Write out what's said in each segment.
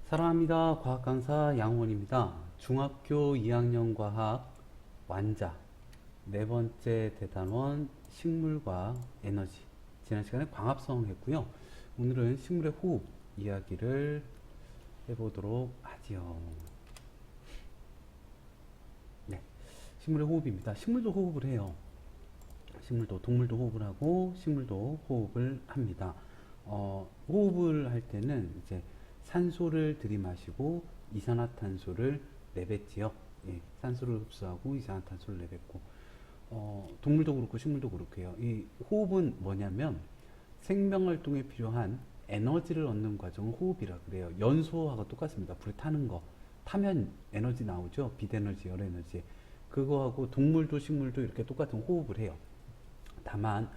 사랑합니다. 과학 강사 양원입니다. 중학교 2학년 과학 완자 네 번째 대단원 식물과 에너지. 지난 시간에 광합성 했고요. 오늘은 식물의 호흡 이야기를 해보도록 하지요. 네, 식물의 호흡입니다. 식물도 호흡을 해요. 식물도, 동물도 호흡을 하고 식물도 호흡을 합니다. 호흡을 할 때는 이제 산소를 들이마시고 이산화탄소를 내뱉지요. 예, 산소를 흡수하고 이산화탄소를 내뱉고, 동물도 그렇고 식물도 그렇고요. 이 호흡은 뭐냐면 생명활동에 필요한 에너지를 얻는 과정을 호흡이라 그래요. 연소하고 똑같습니다. 불 타는 거 타면 에너지 나오죠. 빛에너지, 열에너지. 그거하고 동물도 식물도 이렇게 똑같은 호흡을 해요. 다만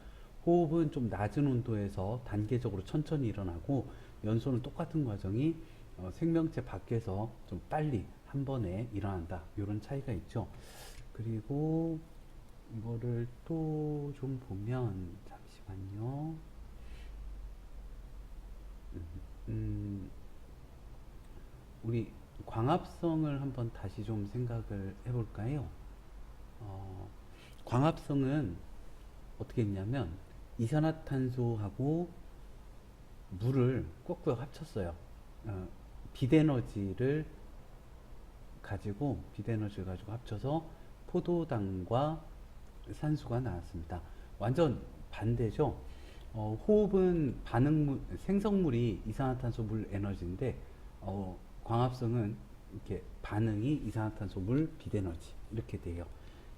호흡은 좀 낮은 온도에서 단계적으로 천천히 일어나고, 연소는 똑같은 과정이 생명체 밖에서 좀 빨리 한 번에 일어난다. 이런 차이가 있죠. 그리고 이거를 또 좀 보면, 잠시만요. 우리 광합성을 한번 다시 좀 생각을 해볼까요? 어, 광합성은 어떻게 했냐면 이산화탄소하고 물을 꾹꾹 합쳤어요. 어, 빛에너지를 빛에너지를 가지고 합쳐서 포도당과 산소가 나왔습니다. 완전 반대죠. 호흡은 생성물이 이산화탄소 물 에너지인데, 광합성은 이렇게 반응이 이산화탄소 물 빛에너지 이렇게 돼요.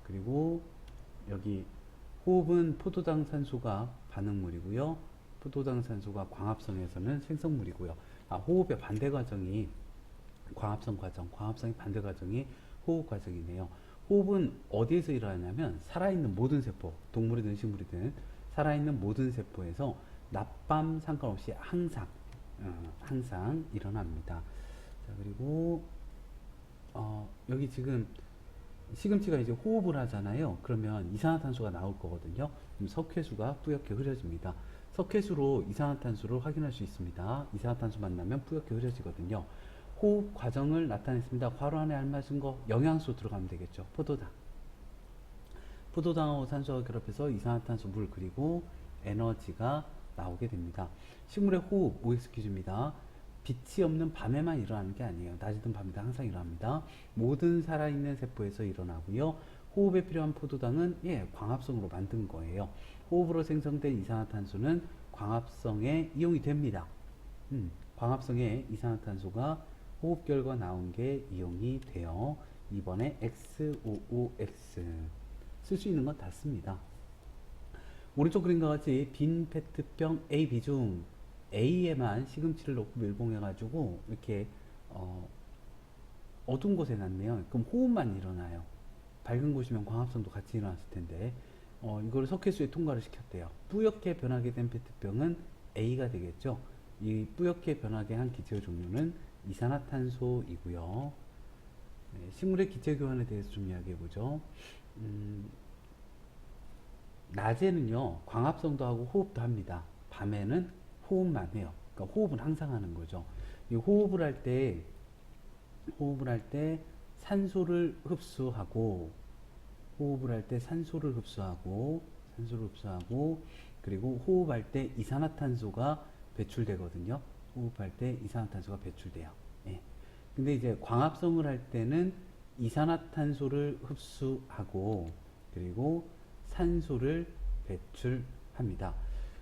그리고 여기 호흡은 포도당 산소가 반응물이고요. 포도당 산소가 광합성에서는 생성물이고요. 호흡의 반대 과정이 광합성 과정, 광합성의 반대 과정이 호흡 과정이네요. 호흡은 어디에서 일어나냐면 살아있는 모든 세포, 동물이든 식물이든 살아있는 모든 세포에서 낮밤 상관없이 항상 일어납니다. 자, 그리고 여기 지금 시금치가 이제 호흡을 하잖아요. 그러면 이산화탄소가 나올 거거든요. 그럼 석회수가 뿌옇게 흐려집니다. 석회수로 이산화탄소를 확인할 수 있습니다. 이산화탄소 만나면 뿌옇게 흐려지거든요. 호흡 과정을 나타냈습니다. 괄호 안에 알맞은 거 영양소 들어가면 되겠죠. 포도당하고 산소가 결합해서 이산화탄소 물 그리고 에너지가 나오게 됩니다. 식물의 호흡 OX 퀴즈입니다. 빛이 없는 밤에만 일어나는 게 아니에요. 낮이든 밤이든 항상 일어납니다. 모든 살아있는 세포에서 일어나고요. 호흡에 필요한 포도당은 광합성으로 만든 거예요. 호흡으로 생성된 이산화탄소는 광합성에 이용이 됩니다. 광합성에 이산화탄소가 호흡 결과 나온 게 이용이 돼요. 이번에 XOOX 쓸 수 있는 건 다 씁니다. 오른쪽 그림과 같이 빈 페트병 A 비중 A에만 시금치를 넣고 밀봉해가지고 이렇게 어두운 곳에 놨네요. 그럼 호흡만 일어나요. 밝은 곳이면 광합성도 같이 일어났을 텐데, 이걸 석회수에 통과를 시켰대요. 뿌옇게 변하게 된 페트병은 A가 되겠죠. 이 뿌옇게 변하게 한 기체의 종류는 이산화탄소이고요. 네, 식물의 기체 교환에 대해서 좀 이야기해 보죠. 낮에는요 광합성도 하고 호흡도 합니다. 밤에는 호흡만 해요. 그러니까 호흡은 항상 하는 거죠. 이 호흡을 할 때 산소를 흡수하고, 그리고 호흡할 때 이산화탄소가 배출되거든요. 호흡할 때 이산화탄소가 배출돼요. 예. 근데 이제 광합성을 할 때는 이산화탄소를 흡수하고 그리고 산소를 배출합니다.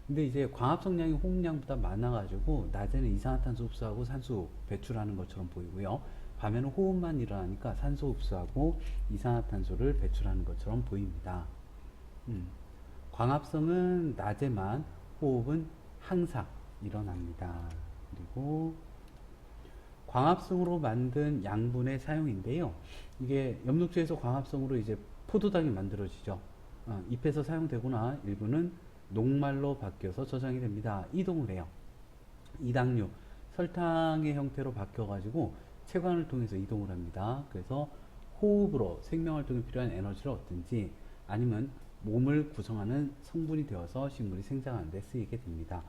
근데 이제 광합성량이 호흡량보다 많아가지고 낮에는 이산화탄소 흡수하고 산소 배출하는 것처럼 보이고요. 밤에는 호흡만 일어나니까 산소 흡수하고 이산화탄소를 배출하는 것처럼 보입니다. 광합성은 낮에만, 호흡은 항상 일어납니다. 그리고 광합성으로 만든 양분의 사용인데요. 이게 엽록주에서 광합성으로 이제 포도당이 만들어지죠. 잎에서 사용되거나 일부는 녹말로 바뀌어서 저장이 됩니다. 이동을 해요. 이당류, 설탕의 형태로 바뀌어가지고 체관을 통해서 이동을 합니다. 그래서 호흡으로 생명활동에 필요한 에너지를 얻든지 아니면 몸을 구성하는 성분이 되어서 식물이 생장하는 데 쓰이게 됩니다.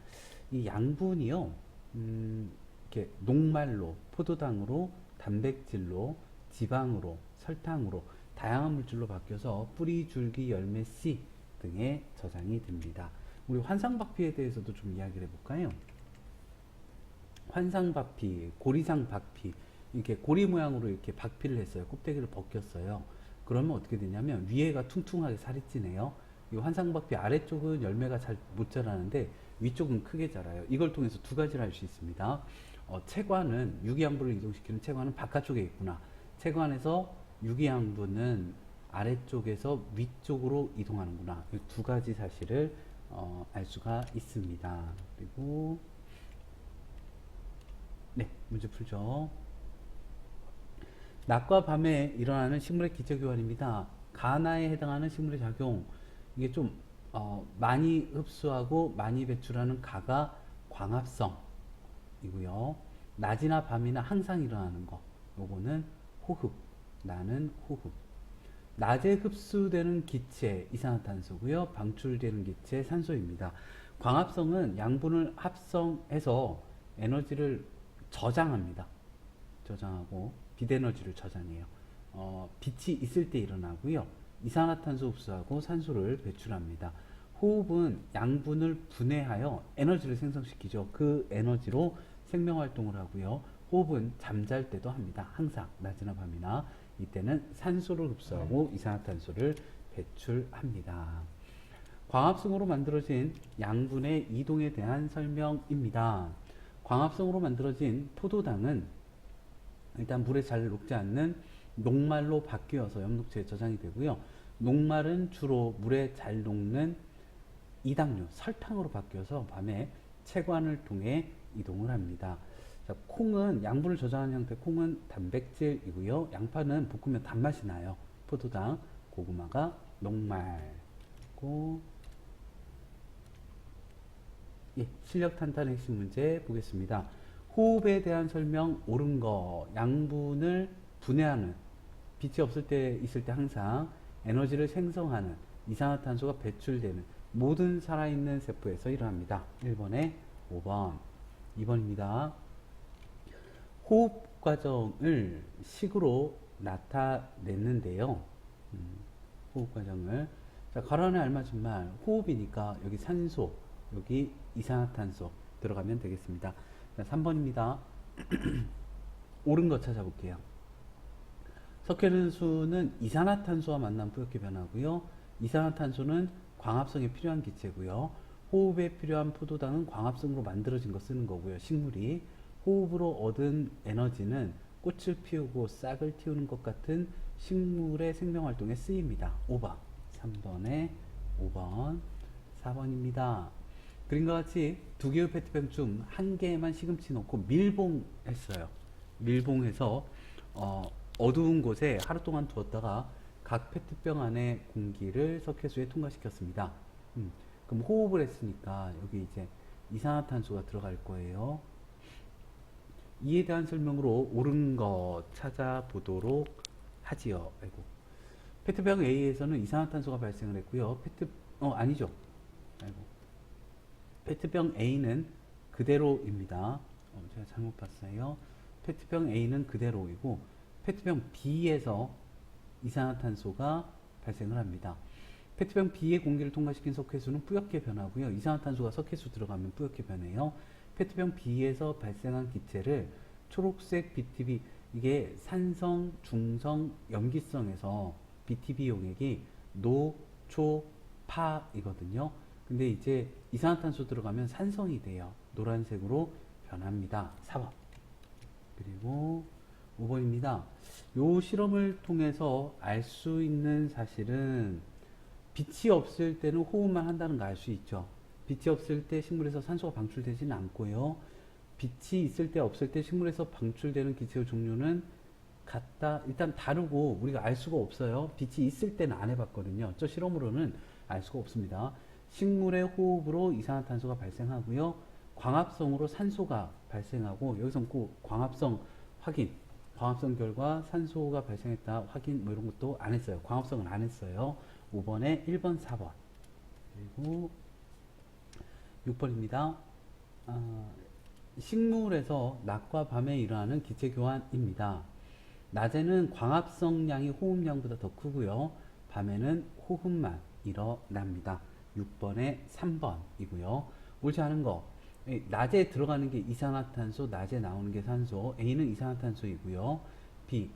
이 양분이요, 이렇게 녹말로, 포도당으로, 단백질로, 지방으로, 설탕으로 다양한 물질로 바뀌어서 뿌리, 줄기, 열매, 씨 등에 저장이 됩니다. 우리 환상박피에 대해서도 좀 이야기를 해볼까요? 환상박피, 고리상 박피, 이렇게 고리 모양으로 이렇게 박피를 했어요. 껍데기를 벗겼어요. 그러면 어떻게 되냐면 위에가 퉁퉁하게 살이 찌네요. 이 환상박피 아래쪽은 열매가 잘 못 자라는데 위쪽은 크게 자라요. 이걸 통해서 두 가지를 할 수 있습니다. 체관은 유기양분을 이동시키는 체관은 바깥쪽에 있구나. 체관에서 유기양분은 아래쪽에서 위쪽으로 이동하는구나. 이 두 가지 사실을 알 수가 있습니다. 그리고 네, 문제 풀죠. 낮과 밤에 일어나는 식물의 기저교환입니다. 가나에 해당하는 식물의 작용, 이게 좀 많이 흡수하고 많이 배출하는 가가 광합성이고요. 낮이나 밤이나 항상 일어나는 거, 요거는 호흡, 나는 호흡. 낮에 흡수되는 기체 이산화탄소고요. 방출되는 기체 산소입니다. 광합성은 양분을 합성해서 에너지를 저장합니다. 저장하고 빛에너지를 저장해요. 빛이 있을 때 일어나고요. 이산화탄소 흡수하고 산소를 배출합니다. 호흡은 양분을 분해하여 에너지를 생성시키죠. 그 에너지로 생명활동을 하고요. 호흡은 잠잘 때도 합니다. 항상 낮이나 밤이나 이때는 산소를 흡수하고 이산화탄소를 배출합니다. 광합성으로 만들어진 양분의 이동에 대한 설명입니다. 광합성으로 만들어진 포도당은 일단 물에 잘 녹지 않는 녹말로 바뀌어서 엽록체에 저장이 되고요. 녹말은 주로 물에 잘 녹는 이당류, 설탕으로 바뀌어서 밤에 체관을 통해 이동을 합니다. 자, 콩은 양분을 저장하는 형태, 콩은 단백질이고요. 양파는 볶으면 단맛이 나요. 포도당, 고구마가 녹말고. 예, 실력 탄탄 핵심 문제 보겠습니다. 호흡에 대한 설명 옳은 거. 양분을 분해하는, 빛이 없을 때 있을 때 항상 에너지를 생성하는 이산화탄소가 배출되는 모든 살아있는 세포에서 일어납니다. 1번에 5번. 2번입니다. 호흡 과정을 식으로 나타냈는데요. 호흡 과정을. 자, 가로 안에 알맞은 말. 호흡이니까 여기 산소, 여기 이산화탄소 들어가면 되겠습니다. 자, 3번입니다. 옳은 거 찾아볼게요. 석회는수는 이산화탄소와 만나면 뿌옇게 변하고요. 이산화탄소는 광합성에 필요한 기체고요. 호흡에 필요한 포도당은 광합성으로 만들어진 거 쓰는 거고요. 식물이 호흡으로 얻은 에너지는 꽃을 피우고 싹을 틔우는 것 같은 식물의 생명활동에 쓰입니다. 5번. 3번에 5번. 4번입니다. 그림과 같이 두 개의 페트병 중 한 개에만 시금치 넣고 밀봉했어요. 밀봉해서 어두운 곳에 하루 동안 두었다가 각 페트병 안에 공기를 석회수에 통과시켰습니다. 그럼 호흡을 했으니까 여기 이제 이산화탄소가 들어갈 거예요. 이에 대한 설명으로 옳은 거 찾아보도록 하지요. 아이고. 페트병 A에서는 이산화탄소가 발생을 했고요. 아니죠. 아이고. 페트병 A는 그대로입니다. 제가 잘못 봤어요. 페트병 A는 그대로이고 페트병 B에서 이산화탄소가 발생을 합니다. 페트병 B의 공기를 통과시킨 석회수는 뿌옇게 변하고요. 이산화탄소가 석회수 들어가면 뿌옇게 변해요. 페트병 B에서 발생한 기체를 초록색 BTB, 이게 산성, 중성, 염기성에서 BTB 용액이 노, 초, 파이거든요. 근데 이제 이산화탄소 들어가면 산성이 돼요. 노란색으로 변합니다. 4번. 그리고 5번입니다. 요 실험을 통해서 알 수 있는 사실은 빛이 없을 때는 호흡만 한다는 거 알 수 있죠. 빛이 없을 때 식물에서 산소가 방출되지는 않고요. 빛이 있을 때 없을 때 식물에서 방출되는 기체의 종류는 같다. 일단 다르고 우리가 알 수가 없어요. 빛이 있을 때는 안 해봤거든요. 저 실험으로는 알 수가 없습니다. 식물의 호흡으로 이산화탄소가 발생하고요. 광합성으로 산소가 발생하고, 여기서 꼭 광합성 확인, 광합성 결과 산소가 발생했다 확인 뭐 이런 것도 안 했어요. 광합성은 안 했어요. 5번에 1번, 4번. 그리고 6번입니다. 식물에서 낮과 밤에 일어나는 기체 교환입니다. 낮에는 광합성량이 호흡량보다 더 크고요. 밤에는 호흡만 일어납니다. 6번에 3번이고요. 옳지 않은 거. 낮에 들어가는 게 이산화탄소, 낮에 나오는 게 산소. A는 이산화탄소이고요. B.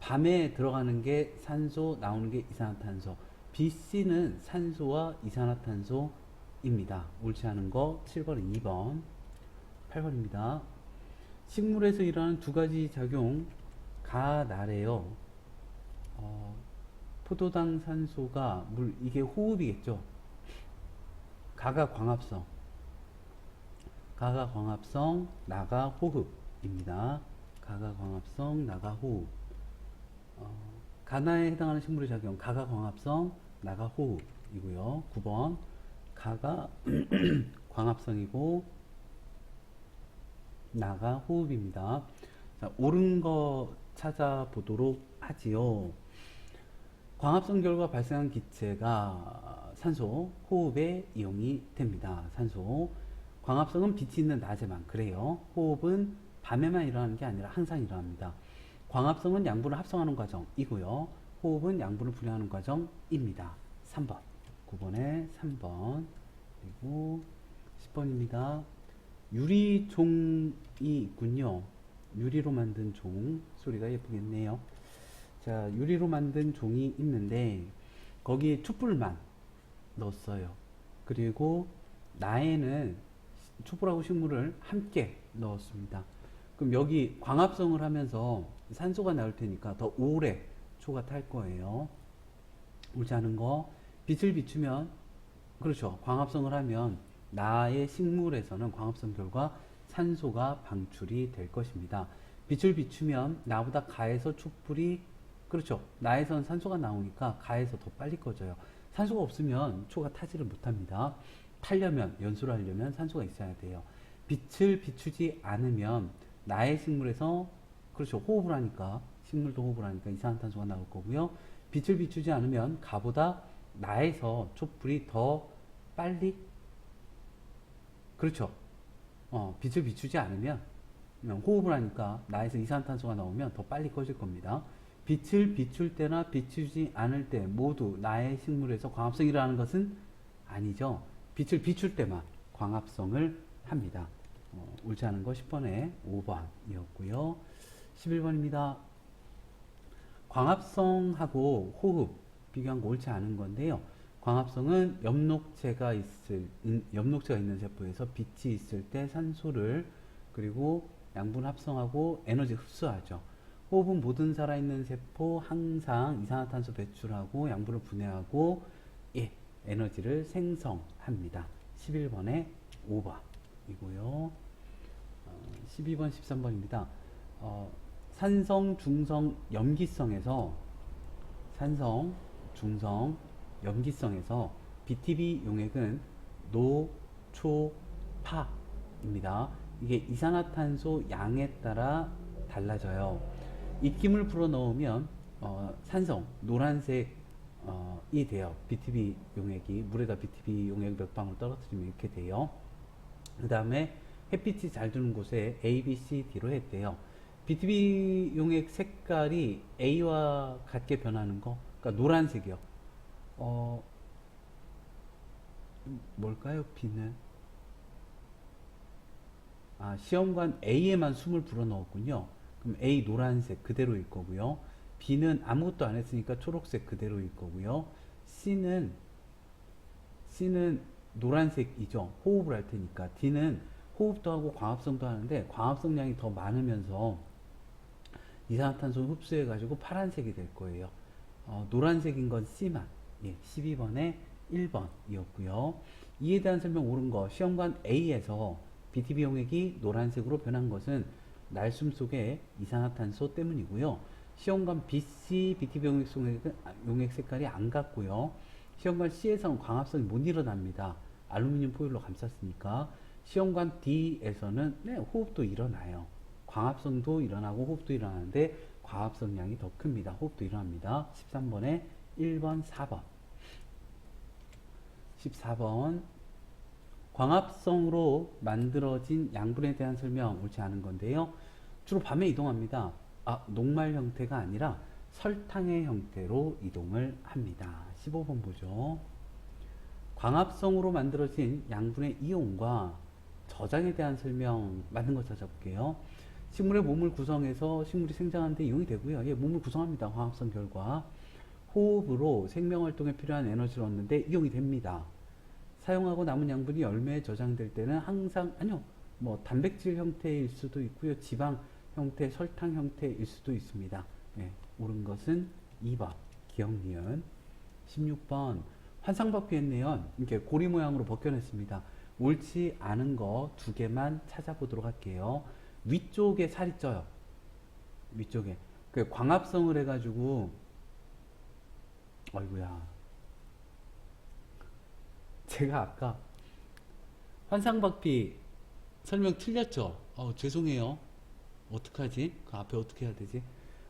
밤에 들어가는 게 산소, 나오는 게 이산화탄소. B, C는 산소와 이산화탄소입니다. 옳지 않은 거 7번, 2번, 8번입니다. 식물에서 일어나는 두 가지 작용 가나래요. 포도당 산소가 이게 호흡이겠죠. 가가 광합성, 나가 호흡입니다. 가가 광합성, 나가 호흡. 가나에 해당하는 식물의 작용, 가가 광합성, 나가 호흡이고요. 9번, 가가 광합성이고 나가 호흡입니다. 자, 옳은 거 찾아보도록 하지요. 광합성 결과 발생한 기체가 산소, 호흡에 이용이 됩니다. 산소. 광합성은 빛이 있는 낮에만 그래요. 호흡은 밤에만 일어나는 게 아니라 항상 일어납니다. 광합성은 양분을 합성하는 과정이고요. 호흡은 양분을 분해하는 과정입니다. 3번. 9번에 3번. 그리고 10번입니다. 유리종이 있군요. 유리로 만든 종. 소리가 예쁘겠네요. 자, 유리로 만든 종이 있는데 거기에 촛불만 넣었어요. 그리고 나에는 촛불하고 식물을 함께 넣었습니다. 그럼 여기 광합성을 하면서 산소가 나올 테니까 더 오래 초가 탈 거예요. 옳지 않은 거. 빛을 비추면, 그렇죠. 광합성을 하면 나의 식물에서는 광합성 결과 산소가 방출이 될 것입니다. 빛을 비추면 나보다 가에서 촛불이, 그렇죠. 나에선 산소가 나오니까 가에서 더 빨리 꺼져요. 산소가 없으면 초가 타지를 못합니다. 타려면, 연소를 하려면 산소가 있어야 돼요. 빛을 비추지 않으면 나의 식물에서, 그렇죠. 호흡을 하니까, 식물도 호흡을 하니까 이산화탄소가 나올 거고요. 빛을 비추지 않으면 가보다 나에서 촛불이 더 빨리, 그렇죠. 빛을 비추지 않으면 호흡을 하니까 나에서 이산화탄소가 나오면 더 빨리 꺼질 겁니다. 빛을 비출 때나 비추지 않을 때 모두 나의 식물에서 광합성이 일어나는 것은 아니죠. 빛을 비출 때만 광합성을 합니다. 옳지 않은 거 10번에 5번이었고요. 11번입니다. 광합성하고 호흡 비교한 거 옳지 않은 건데요. 광합성은 엽록체가 있는 세포에서 빛이 있을 때 산소를 그리고 양분 합성하고 에너지 흡수하죠. 호흡은 모든 살아있는 세포 항상 이산화탄소 배출하고 양분을 분해하고 에너지를 생성합니다. 11번에 5번이고요. 12번, 13번입니다. 산성, 중성, 염기성에서 BTB 용액은 노, 초, 파입니다. 이게 이산화탄소 양에 따라 달라져요. 입김을 불어넣으면 산성, 노란색이 돼요. BTB 용액이 물에다 BTB 용액 몇 방울 떨어뜨리면 이렇게 돼요. 그 다음에 햇빛이 잘 드는 곳에 A, B, C, D로 했대요. BTB 용액 색깔이 A와 같게 변하는 거, 그러니까 노란색이요. 뭘까요? B는 시험관 A에만 숨을 불어넣었군요. 그럼 A 노란색 그대로일 거고요. B는 아무것도 안 했으니까 초록색 그대로일 거고요. C는 노란색이죠. 호흡을 할 테니까. D는 호흡도 하고 광합성도 하는데 광합성량이 더 많으면서 이산화탄소 흡수해가지고 파란색이 될 거예요. 노란색인 건 C만. 12번에 1번이었고요. 이에 대한 설명 옳은 거. 시험관 A에서 BTB 용액이 노란색으로 변한 것은 날숨 속의 이산화탄소 때문이고요. 시험관 BC BTB 용액 색깔이 안 같고요. 시험관 C에서는 광합성이 못 일어납니다. 알루미늄 포일로 감쌌으니까. 시험관 D에서는 호흡도 일어나요. 광합성도 일어나고 호흡도 일어나는데 광합성량이 더 큽니다. 호흡도 일어납니다. 13번에 1번, 4번. 14번 광합성으로 만들어진 양분에 대한 설명 옳지 않은 건데요. 주로 밤에 이동합니다. 녹말 형태가 아니라 설탕의 형태로 이동을 합니다. 15번 보죠. 광합성으로 만들어진 양분의 이용과 저장에 대한 설명 맞는 거 찾아볼게요. 식물의 몸을 구성해서 식물이 생장하는 데 이용이 되고요. 예, 몸을 구성합니다. 광합성 결과. 호흡으로 생명활동에 필요한 에너지를 얻는데 이용이 됩니다. 사용하고 남은 양분이 열매에 저장될 때는 항상, 아니요, 뭐 단백질 형태일 수도 있고요. 지방 형태, 설탕 형태일 수도 있습니다. 예, 옳은 것은 2번 기억니은. 16번 환상박피했네요. 이렇게 고리 모양으로 벗겨냈습니다. 옳지 않은 거 두 개만 찾아보도록 할게요. 위쪽에 살이 쪄요. 위쪽에 그 광합성을 해가지고, 어이구야, 제가 아까 환상박피 설명 틀렸죠? 죄송해요. 어떡하지? 그 앞에 어떻게 해야 되지?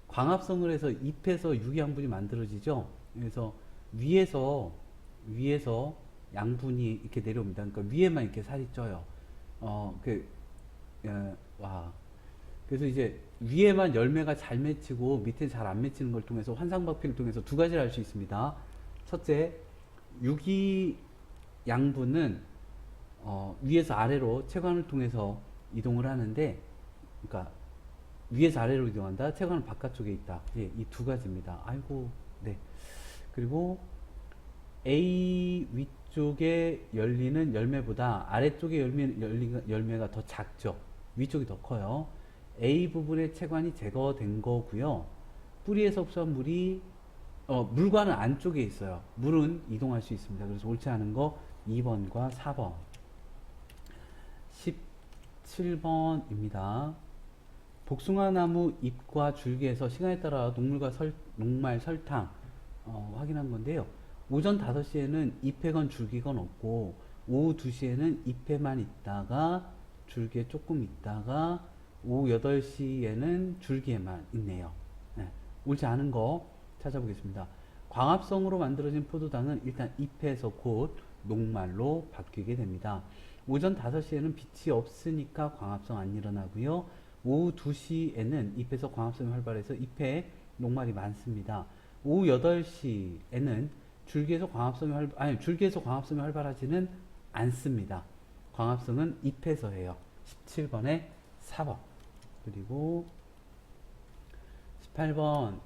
광합성을 해서 잎에서 유기양분이 만들어지죠? 그래서 위에서 양분이 이렇게 내려옵니다. 그러니까 위에만 이렇게 살이 쪄요. 와. 그래서 이제 위에만 열매가 잘 맺히고 밑에 잘 안 맺히는 걸 통해서 환상박피를 통해서 두 가지를 알 수 있습니다. 첫째, 유기 양분은 위에서 아래로 체관을 통해서 이동을 하는데, 그러니까 위에서 아래로 이동한다. 체관은 바깥쪽에 있다. 예, 이 두 가지입니다. 아이고, 네. 그리고 A 위쪽에 열리는 열매보다 아래쪽에 열매가 더 작죠. 위쪽이 더 커요. A 부분의 체관이 제거된 거고요. 뿌리에서 흡수한 물이 물과는 안쪽에 있어요. 물은 이동할 수 있습니다. 그래서 옳지 않은 거 2번과 4번. 17번입니다. 복숭아나무 잎과 줄기에서 시간에 따라 녹말, 설탕 확인한 건데요. 오전 5시에는 잎에건 줄기건 없고 오후 2시에는 잎에만 있다가 줄기에 조금 있다가 오후 8시에는 줄기에만 있네요. 네, 옳지 않은 거 찾아보겠습니다. 광합성으로 만들어진 포도당은 일단 잎에서 곧 녹말로 바뀌게 됩니다. 오전 5시에는 빛이 없으니까 광합성 안 일어나고요. 오후 2시에는 잎에서 광합성이 활발해서 잎에 녹말이 많습니다. 오후 8시에는 줄기에서 광합성이 활발하지는 않습니다. 광합성은 잎에서 해요. 17번에 4번. 그리고 18번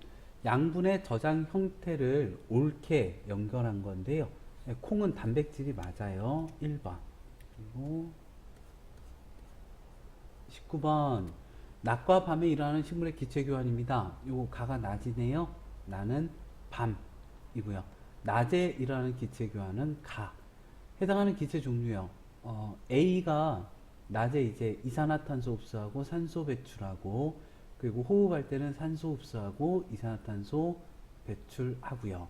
양분의 저장 형태를 옳게 연결한 건데요. 콩은 단백질이 맞아요. 1번. 그리고 19번 낮과 밤에 일어나는 식물의 기체 교환입니다. 요거 가가 낮이네요. 나는 밤이고요. 낮에 일어나는 기체 교환은 가. 해당하는 기체 종류요. A가 낮에 이제 이산화탄소 흡수하고 산소 배출하고, 그리고 호흡할 때는 산소 흡수하고 이산화탄소 배출하고요.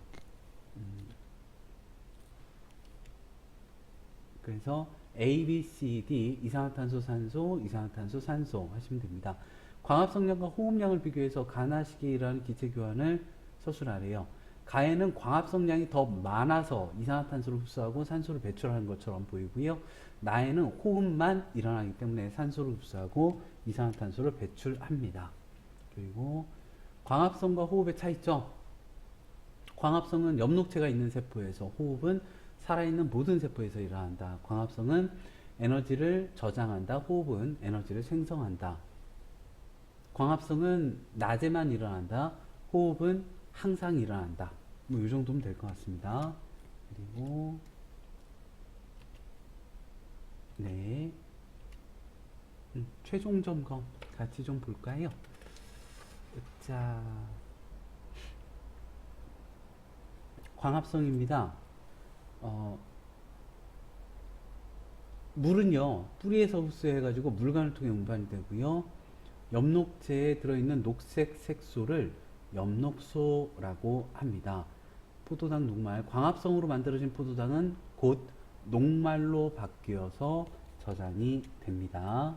그래서 A, B, C, D 이산화탄소, 산소, 이산화탄소, 산소 하시면 됩니다. 광합성량과 호흡량을 비교해서 가나 시기에 일어나는 기체 교환을 서술하래요. 가에는 광합성량이 더 많아서 이산화탄소를 흡수하고 산소를 배출하는 것처럼 보이고요. 나에는 호흡만 일어나기 때문에 산소를 흡수하고 이산화탄소를 배출합니다. 그리고 광합성과 호흡의 차이점. 광합성은 엽록체가 있는 세포에서, 호흡은 살아있는 모든 세포에서 일어난다. 광합성은 에너지를 저장한다. 호흡은 에너지를 생성한다. 광합성은 낮에만 일어난다. 호흡은 항상 일어난다. 뭐 이 정도면 될 것 같습니다. 그리고 네, 최종 점검 같이 좀 볼까요? 자, 광합성입니다. 물은요 뿌리에서 흡수해가지고 물관을 통해 운반이 되고요. 엽록체에 들어있는 녹색 색소를 엽록소라고 합니다. 포도당 녹말, 광합성으로 만들어진 포도당은 곧 녹말로 바뀌어서 저장이 됩니다.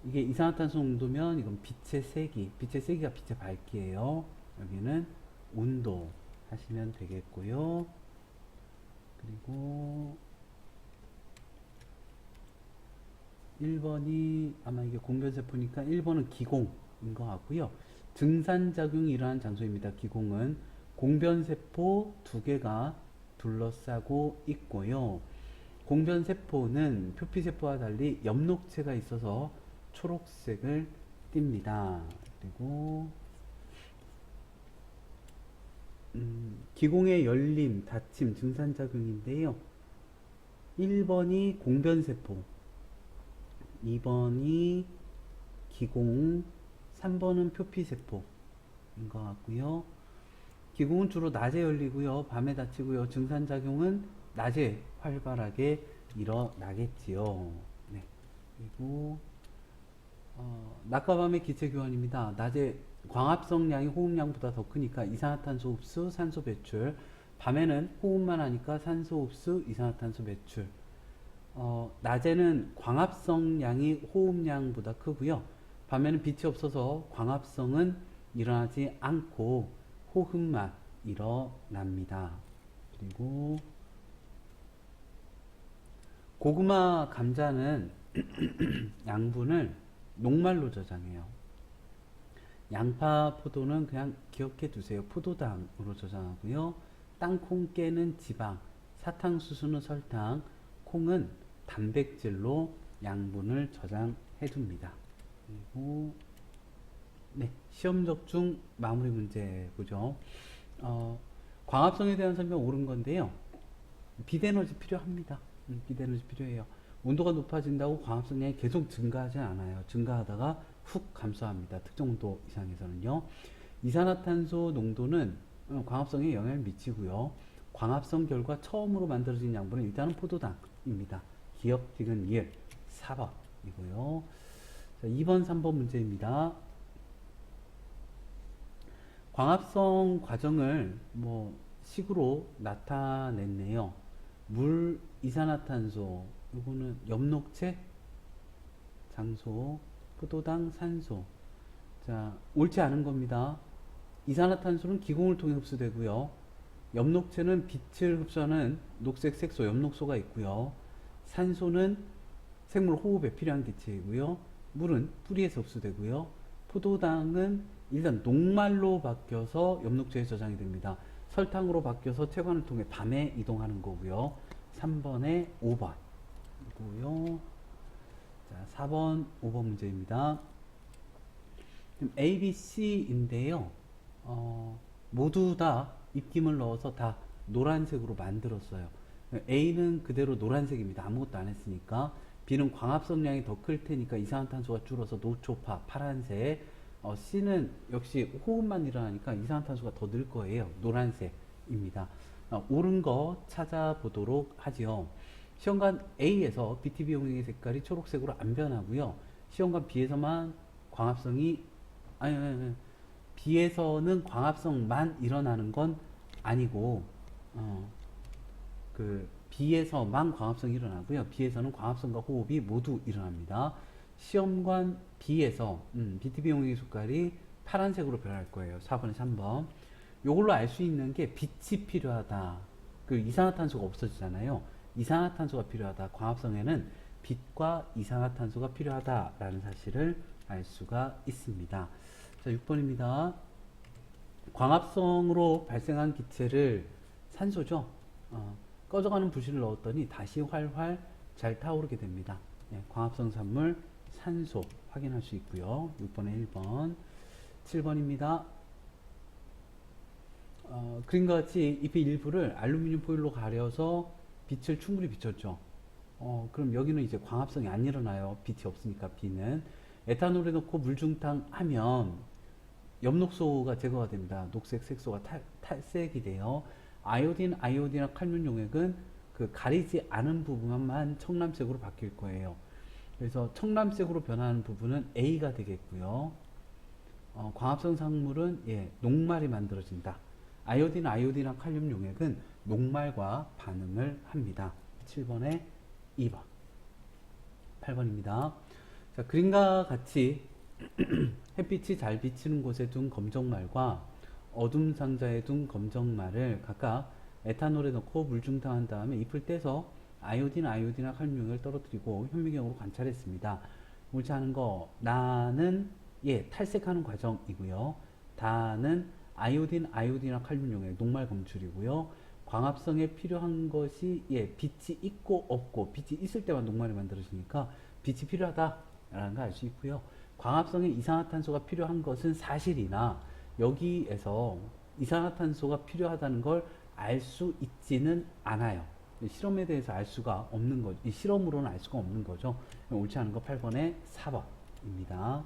이게 이산화탄소 농도면 이건 빛의 세기, 빛의 세기가 빛의 밝기예요. 여기는 온도 하시면 되겠고요. 그리고 1번이 아마 이게 공변세포니까 1번은 기공인 것 같고요. 증산작용이 일어나는 장소입니다. 기공은 공변세포 두 개가 둘러싸고 있고요. 공변세포는 표피세포와 달리 엽록체가 있어서 초록색을 띱니다. 그리고 기공의 열림, 닫힘, 증산작용인데요. 1번이 공변세포, 2번이 기공, 3번은 표피세포인 것 같고요. 기공은 주로 낮에 열리고요. 밤에 닫히고요. 증산작용은 낮에 활발하게 일어나겠지요. 네. 그리고 낮과 밤의 기체 교환입니다. 낮에 광합성량이 호흡량보다 더 크니까 이산화탄소 흡수, 산소 배출. 밤에는 호흡만 하니까 산소 흡수, 이산화탄소 배출. 낮에는 광합성량이 호흡량보다 크고요. 밤에는 빛이 없어서 광합성은 일어나지 않고 호흡만 일어납니다. 그리고 고구마 감자는 양분을 녹말로 저장해요. 양파, 포도는 그냥 기억해 두세요. 포도당으로 저장하고요. 땅콩, 깨는 지방, 사탕수수는 설탕, 콩은 단백질로 양분을 저장해 둡니다. 그리고 네, 시험 적중 마무리 문제 보죠. 광합성에 대한 설명 옳은 건데요. 비대에너지 필요합니다. 비대에너지 필요해요. 온도가 높아진다고 광합성량이 계속 증가하지 않아요. 증가하다가 훅 감소합니다. 특정 온도 이상에서는요. 이산화탄소 농도는 광합성에 영향을 미치고요. 광합성 결과 처음으로 만들어진 양분은 일단은 포도당입니다. 기억, 디귿, 리을 4번이고요. 자, 2번, 3번 문제입니다. 광합성 과정을 식으로 나타냈네요. 물, 이산화탄소, 요거는 엽록체, 장소, 포도당, 산소. 자, 옳지 않은 겁니다. 이산화탄소는 기공을 통해 흡수되고요. 엽록체는 빛을 흡수하는 녹색 색소, 엽록소가 있고요. 산소는 생물 호흡에 필요한 기체이고요. 물은 뿌리에서 흡수되고요. 포도당은 일단 녹말로 바뀌어서 엽록체에 저장이 됩니다. 설탕으로 바뀌어서 체관을 통해 밤에 이동하는 거고요. 3번에 5번이고요. 자, 4번, 5번 문제입니다. A, B, C인데요. 모두 다 입김을 넣어서 다 노란색으로 만들었어요. A는 그대로 노란색입니다. 아무것도 안 했으니까. B는 광합성량이 더 클 테니까 이산화탄소가 줄어서 노초파, 파란색. C는 역시 호흡만 일어나니까 이산화탄소가 더 늘 거예요. 노란색입니다. 옳은 거 찾아보도록 하지요. 시험관 A에서 BTB 용액의 색깔이 초록색으로 안 변하고요. 시험관 B에서만 광합성이 아니, B에서는 광합성만 일어나는 건 아니고 B에서만 광합성이 일어나고요. B에서는 광합성과 호흡이 모두 일어납니다. 시험관 B에서 BTB 용액의 색깔이 파란색으로 변할 거예요. 4번에 3번. 요걸로 알 수 있는 게 빛이 필요하다. 그 이산화탄소가 없어지잖아요. 이산화탄소가 필요하다. 광합성에는 빛과 이산화탄소가 필요하다라는 사실을 알 수가 있습니다. 자, 6번입니다. 광합성으로 발생한 기체를 산소죠. 꺼져가는 부실을 넣었더니 다시 활활 잘 타오르게 됩니다. 광합성 산물 산소 확인할 수 있고요. 6번에 1번. 7번입니다. 그림과 같이 잎의 일부를 알루미늄 포일로 가려서 빛을 충분히 비췄죠. 그럼 여기는 이제 광합성이 안 일어나요. 빛이 없으니까 B는. 에탄올에 넣고 물중탕 하면 엽록소가 제거가 됩니다. 녹색 색소가 탈색이 돼요. 아이오딘이나 칼륨 용액은 그 가리지 않은 부분만 청람색으로 바뀔 거예요. 그래서 청람색으로 변하는 부분은 A가 되겠고요. 광합성 산물은 녹말이 만들어진다. 아이오딘이나 칼륨 용액은 녹말과 반응을 합니다. 7번에 2번. 8번입니다. 자, 그림과 같이 햇빛이 잘 비치는 곳에 둔 검정말과 어둠 상자에 둔 검정말을 각각 에탄올에 넣고 물중탕한 다음에 잎을 떼서 아이오딘이나 칼륨 용액을 떨어뜨리고 현미경으로 관찰했습니다. 옳지 않은 거, 나는 예 탈색하는 과정이고요. 다는 아이오딘이나 칼륨 용액 녹말 검출이고요. 광합성에 필요한 것이 예 빛이 있고 없고, 빛이 있을 때만 녹말이 만들어지니까 빛이 필요하다라는 걸 알 수 있고요. 광합성에 이산화탄소가 필요한 것은 사실이나 여기에서 이산화탄소가 필요하다는 걸 알 수 있지는 않아요. 실험에 대해서 알 수가 없는 거죠. 이 실험으로는 알 수가 없는 거죠. 옳지 않은 거 8번에 4번입니다.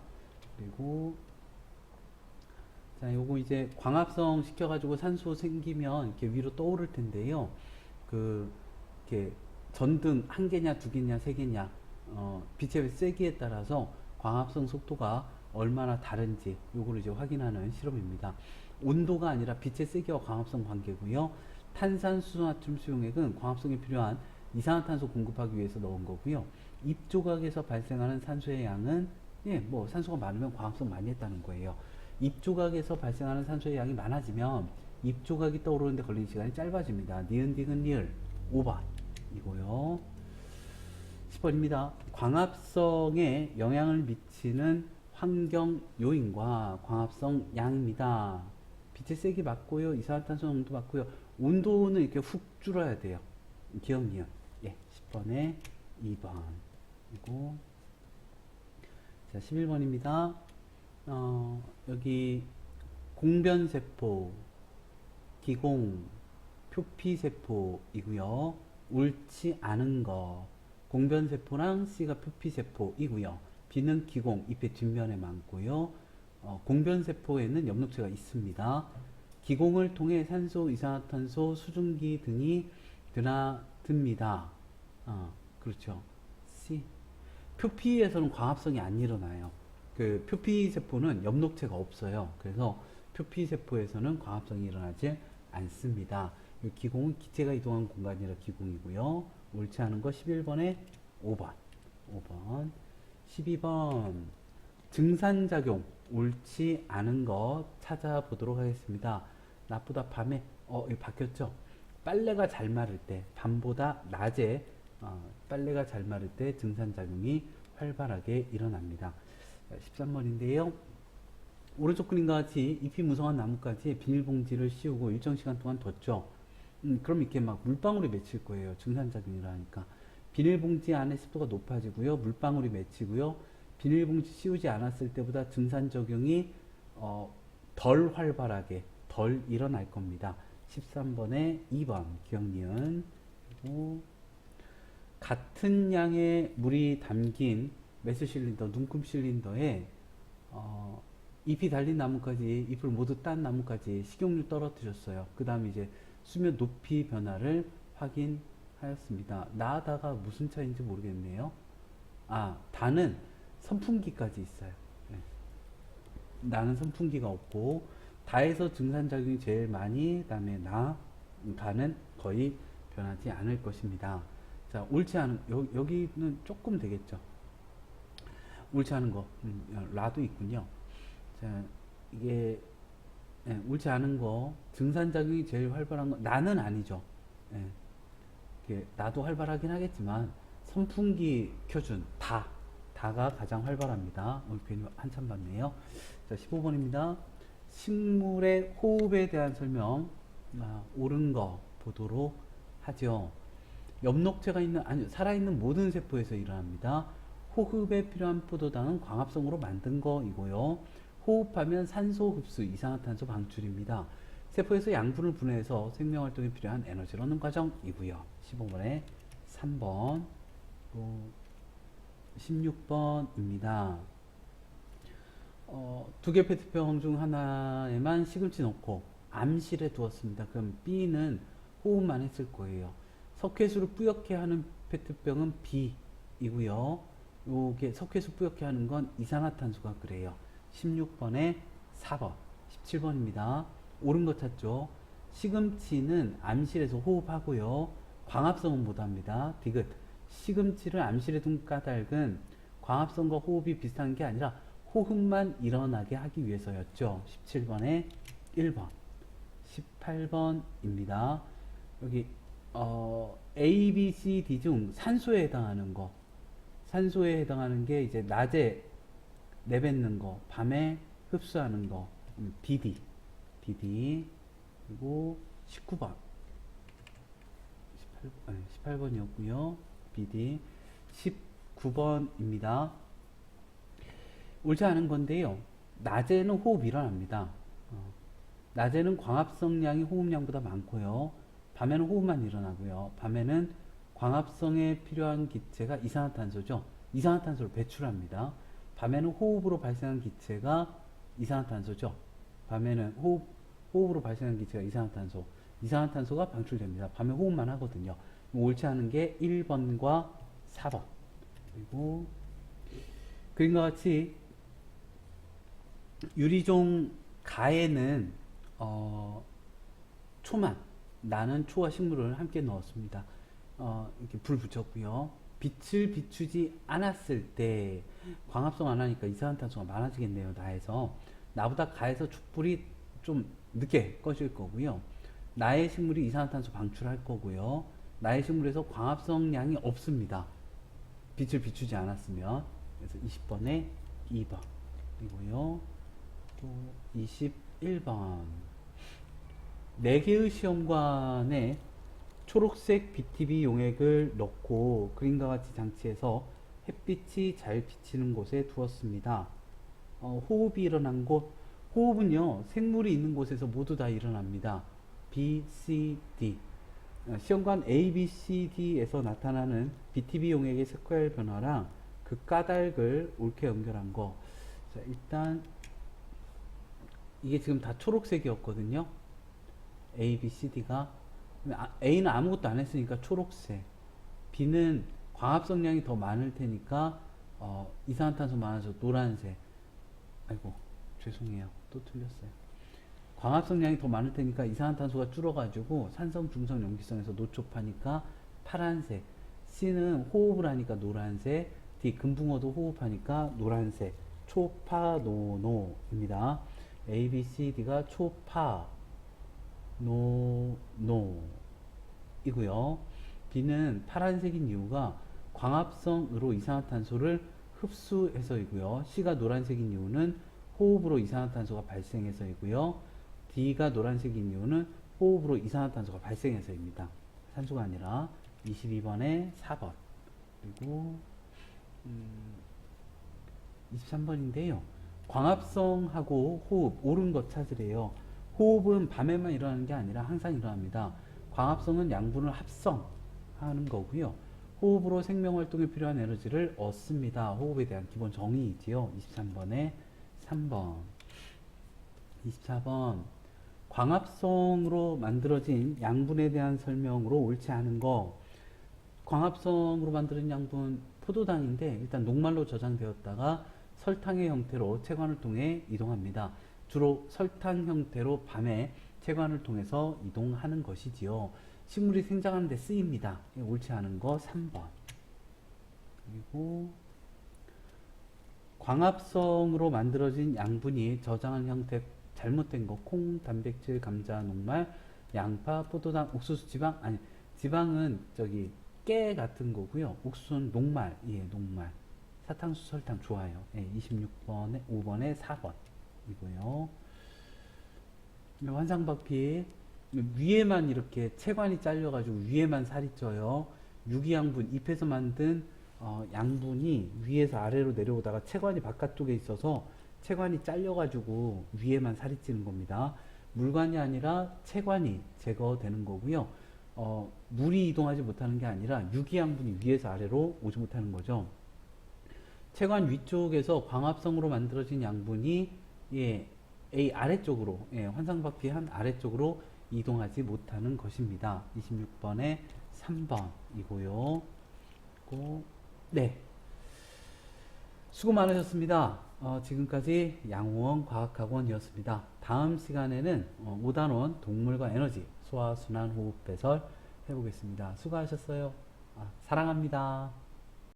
그리고 자, 요거 이제 광합성 시켜가지고 산소 생기면 이렇게 위로 떠오를 텐데요. 이렇게 전등 한 개냐, 두 개냐, 세 개냐, 빛의 세기에 따라서 광합성 속도가 얼마나 다른지 요거를 이제 확인하는 실험입니다. 온도가 아니라 빛의 세기와 광합성 관계고요. 탄산수소나트륨 수용액은 광합성에 필요한 이산화탄소 공급하기 위해서 넣은 거고요. 잎조각에서 발생하는 산소의 양은 예, 뭐 산소가 많으면 광합성 많이 했다는 거예요. 잎조각에서 발생하는 산소의 양이 많아지면 잎조각이 떠오르는데 걸리는 시간이 짧아집니다. 니은, 디귿, 리을 5번이고요. 10번입니다. 광합성에 영향을 미치는 환경 요인과 광합성 양입니다. 빛의 세기 맞고요. 이산화탄소 농도 맞고요. 온도는 이렇게 훅 줄어야 돼요. 기억, 니은. 예, 10번에 2번. 그리고 자, 11번입니다. 여기 공변세포, 기공, 표피세포이고요. 옳지 않은 거. 공변세포랑 C가 표피세포이고요. B는 기공, 잎의 뒷면에 많고요. 공변세포에는 엽록체가 있습니다. 기공을 통해 산소, 이산화탄소, 수증기 등이 드나듭니다. 그렇죠. C. 표피에서는 광합성이 안 일어나요. 그 표피세포는 엽록체가 없어요. 그래서 표피세포에서는 광합성이 일어나지 않습니다. 기공은 기체가 이동한 공간이라 기공이고요. 옳지 않은 거 11번에 5번. 12번. 증산작용. 옳지 않은 거 찾아보도록 하겠습니다. 낮보다 밤에, 이거 바뀌었죠? 빨래가 잘 마를 때, 밤보다 낮에, 빨래가 잘 마를 때 증산작용이 활발하게 일어납니다. 13번인데요. 오른쪽 그림과 같이 잎이 무성한 나뭇가지에 비닐봉지를 씌우고 일정 시간 동안 뒀죠. 그럼 이렇게 막 물방울이 맺힐 거예요. 증산작용이라니까. 비닐봉지 안에 습도가 높아지고요. 물방울이 맺히고요. 비닐봉지 씌우지 않았을 때보다 증산작용이 덜 활발하게, 덜 일어날 겁니다. 13번에 2번 기억니은. 그리고 같은 양의 물이 담긴 메스 실린더, 눈금 실린더에 잎이 달린 나뭇가지, 잎을 모두 딴 나뭇가지 식용유 떨어뜨렸어요. 그 다음에 이제 수면 높이 변화를 확인하였습니다. 나다가 무슨 차이인지 모르겠네요. 다는 선풍기까지 있어요. 네. 나는 선풍기가 없고, 다에서 증산작용이 제일 많이, 그 다음에 다는 거의 변하지 않을 것입니다. 자, 옳지 않은, 여기는 조금 되겠죠. 옳지 않은 거, 라도 있군요. 자, 이게, 예, 옳지 않은 거, 증산작용이 제일 활발한 거, 나는 아니죠. 예, 이게 나도 활발하긴 하겠지만, 선풍기 켜준 다가 가장 활발합니다. 괜히 한참 봤네요. 자, 15번입니다. 식물의 호흡에 대한 설명, 옳은 거 보도록 하죠. 엽록체가 있는, 살아있는 모든 세포에서 일어납니다. 호흡에 필요한 포도당은 광합성으로 만든 거이고요. 호흡하면 산소 흡수, 이산화탄소 방출입니다. 세포에서 양분을 분해해서 생명활동에 필요한 에너지를 얻는 과정이고요. 15번에 3번, 16번입니다. 두 개 페트병 중 하나에만 시금치 넣고 암실에 두었습니다. 그럼 B는 호흡만 했을 거예요. 석회수를 뿌옇게 하는 페트병은 B이고요. 요게 석회수 뿌옇게 하는 건 이산화탄소가 그래요. 16번에 4번, 17번입니다. 옳은 거 찾죠. 시금치는 암실에서 호흡하고요. 광합성은 못합니다. 디귿. 시금치를 암실에 둔 까닭은 광합성과 호흡이 비슷한 게 아니라 호흡만 일어나게 하기 위해서였죠. 17번에 1번. 18번입니다. 여기 A, B, C, D 중 산소에 해당하는 거, 산소에 해당하는 게 이제 낮에 내뱉는 거, 밤에 흡수하는 거, DD, DD. 그리고 19번, 18번이었고요. BD 19번입니다. 옳지 않은 건데요. 낮에는 호흡이 일어납니다. 낮에는 광합성량이 호흡량보다 많고요. 밤에는 호흡만 일어나고요. 밤에는 광합성에 필요한 기체가 이산화탄소죠. 이산화탄소를 배출합니다. 밤에는 호흡으로 발생한 기체가 이산화탄소죠. 밤에는 호흡으로 발생한 기체가 이산화탄소. 이산화탄소가 방출됩니다. 밤에 호흡만 하거든요. 옳지 않은 게 1번과 4번. 그리고 그림과 같이 유리종 가에는 초만, 나는 초와 식물을 함께 넣었습니다. 이렇게 불 붙였고요. 빛을 비추지 않았을 때 광합성 안 하니까 이산화탄소가 많아지겠네요. 나에서 나보다 가에서 촛불이 좀 늦게 꺼질 거고요. 나의 식물이 이산화탄소 방출할 거고요. 나의 식물에서 광합성량이 없습니다. 빛을 비추지 않았으면. 그래서 20번에 2번 이고요. 또 21번 4개의 시험관에 초록색 BTB 용액을 넣고 그림과 같이 장치해서 햇빛이 잘 비치는 곳에 두었습니다. 호흡이 일어난 곳, 호흡은요 생물이 있는 곳에서 모두 다 일어납니다. B, C, D. 시험관 A, B, C, D에서 나타나는 BTB 용액의 색깔 변화랑 그 까닭을 옳게 연결한 거. 자, 일단 이게 지금 다 초록색이었거든요. A, B, C, D가. A는 아무것도 안 했으니까 초록색. B는 광합성량이 더 많을 테니까 이산화탄소 많아서 노란색. 아이고 죄송해요. 또 틀렸어요. 광합성량이 더 많을 테니까 이산화탄소가 줄어가지고 산성, 중성, 염기성에서 노초파니까 파란색. C는 호흡을 하니까 노란색. D 금붕어도 호흡하니까 노란색. 초파 노노입니다. A, B, C, D가 초파 노노 이고요. B는 파란색인 이유가 광합성으로 이산화탄소를 흡수해서이고요. C가 노란색인 이유는 호흡으로 이산화탄소가 발생해서이고요. D가 노란색인 이유는 호흡으로 이산화탄소가 발생해서입니다. 산소가 아니라. 22번에 4번. 그리고 23번인데요. 광합성하고 호흡 옳은 것 찾으래요. 호흡은 밤에만 일어나는 게 아니라 항상 일어납니다. 광합성은 양분을 합성하는 거고요. 호흡으로 생명활동에 필요한 에너지를 얻습니다. 호흡에 대한 기본 정의이지요. 23번에 3번. 24번 광합성으로 만들어진 양분에 대한 설명으로 옳지 않은 거. 광합성으로 만들어진 양분 포도당인데 일단 녹말로 저장되었다가 설탕의 형태로 체관을 통해 이동합니다. 주로 설탕 형태로 밤에 체관을 통해서 이동하는 것이지요. 식물이 생장하는 데 쓰입니다. 옳지 않은 거 3번. 그리고 광합성으로 만들어진 양분이 저장한 형태 잘못된 거. 콩, 단백질, 감자, 녹말, 양파, 포도당, 옥수수, 지방. 아니, 지방은 저기 깨 같은 거고요. 옥수수는 녹말. 예, 녹말. 사탕수, 설탕 좋아요. 예, 26번에 5번에 4번 이고요. 환상박피 위에만 이렇게 체관이 잘려가지고 위에만 살이 쪄요. 유기양분 잎에서 만든 양분이 위에서 아래로 내려오다가 체관이 바깥쪽에 있어서 체관이 잘려가지고 위에만 살이 찌는 겁니다. 물관이 아니라 체관이 제거되는 거고요. 물이 이동하지 못하는 게 아니라 유기양분이 위에서 아래로 오지 못하는 거죠. 체관 위쪽에서 광합성으로 만들어진 양분이 A 아래쪽으로 환상박피 한 아래쪽으로 이동하지 못하는 것입니다. 26번에 3번이고요. 네, 수고 많으셨습니다. 지금까지 양호원 과학학원이었습니다. 다음 시간에는 5단원 동물과 에너지 소화순환 호흡 배설 해보겠습니다. 수고하셨어요. 사랑합니다.